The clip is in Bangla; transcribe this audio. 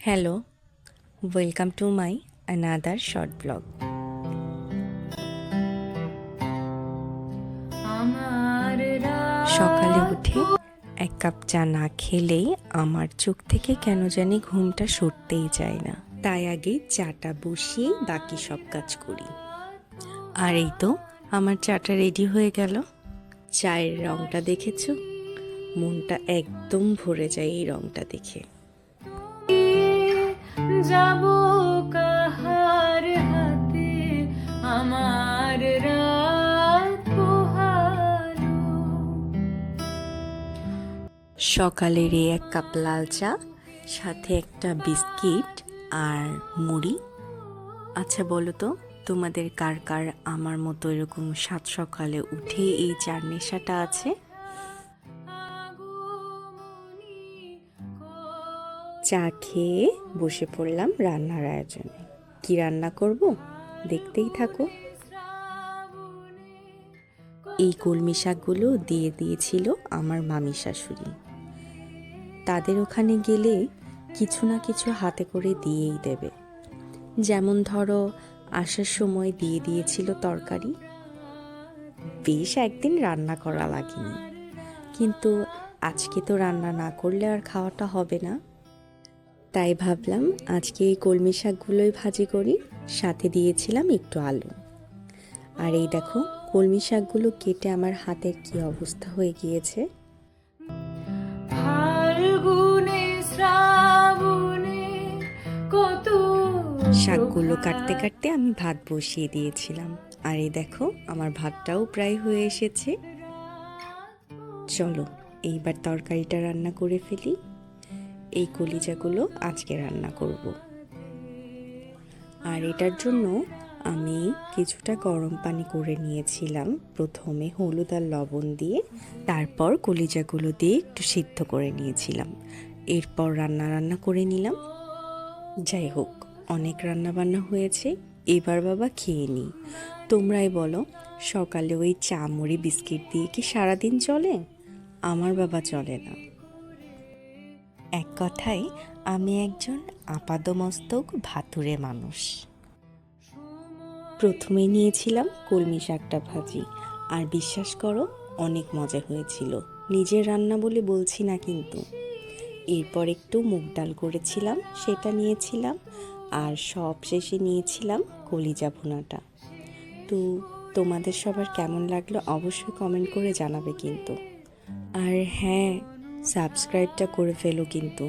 Hello, welcome to my another short blog. সকালে উঠে এক কাপ চা না খেলেই আমার চোখ থেকে কেন জানি ঘুমটা সরতেই চায় না। তাই আগে চাটা বসিয়েই বাকি সব কাজ করি। আর এই তো আমার চাটা রেডি হয়ে গেল। চায়ের রঙটা দেখেছো? মনটা একদম ভরে যায় এই রঙটা দেখে। যাব কাহার হাতে আমার রাত পোহালো। সকালের এই এক কাপ লাল চা, সাথে একটা বিস্কিট আর মুড়ি। আচ্ছা বলো তো, তোমাদের কার কার আমার মতো এরকম সাত সকালে উঠে এই চার নেশাটা আছে? চা খেয়ে বসে পড়লাম রান্নার আয়োজনে। কি রান্না করব দেখতেই থাকো। এই কলমি শাকগুলো দিয়ে দিয়েছিল আমার মামি শাশুড়ি। তাদের ওখানে গেলে কিছু না কিছু হাতে করে দিয়েই দেবে। যেমন ধরো, আসার সময় দিয়ে দিয়েছিল তরকারি। বেশ একদিন রান্না করা লাগেনি, কিন্তু আজকে তো রান্না না করলে আর খাওয়াটা হবে না। তাই ভাবলাম আজকে এই কলমি শাকগুলোই ভাজি করি, সাথে দিয়েছিলাম একটু আলু। আর এই দেখো, কলমি শাকগুলো কেটে আমার হাতের কি অবস্থা হয়ে গিয়েছে। ফাল্গুনে শ্রাবণে কত শাকগুলো কাটতে কাটতে আমি ভাত বসিয়ে দিয়েছিলাম। আর এই দেখো, আমার ভাতটাও প্রায় হয়ে এসেছে। চলো এইবার তরকারিটা রান্না করে ফেলি। এই কলিজাগুলো আজকে রান্না করব। আর এটার জন্য আমি কিছুটা গরম পানি করে নিয়েছিলাম, প্রথমে হলুদ আর লবণ দিয়ে, তারপর কলিজাগুলো দিয়ে একটু সিদ্ধ করে নিয়েছিলাম। এরপর রান্না করে নিলাম। যাই হোক, অনেক রান্না বান্না হয়েছে, এবার বাবা খেয়ে নিই। তোমরাই বলো, সকালে ওই চা মুড়ি বিস্কিট দিয়ে কি সারাদিন চলে? আমার বাবা চলে না। এক কথায় আমি একজন আপাদমস্তক ভাতুরে মানুষ। প্রথমে নিয়েছিলাম কলমি শাকটা ভাজি, আর বিশ্বাস করো অনেক মজা হয়েছিল। নিজের রান্না বলে বলছি না কিন্তু। এরপর একটু মুগ ডাল করেছিলাম, সেটা নিয়েছিলাম। আর সব শেষে নিয়েছিলাম কলিজা ভুনাটা। তো তোমাদের সবার কেমন লাগলো অবশ্যই কমেন্ট করে জানাবে কিন্তু। আর হ্যাঁ, সাবস্ক্রাইবটা করে ফেলো কিন্তু।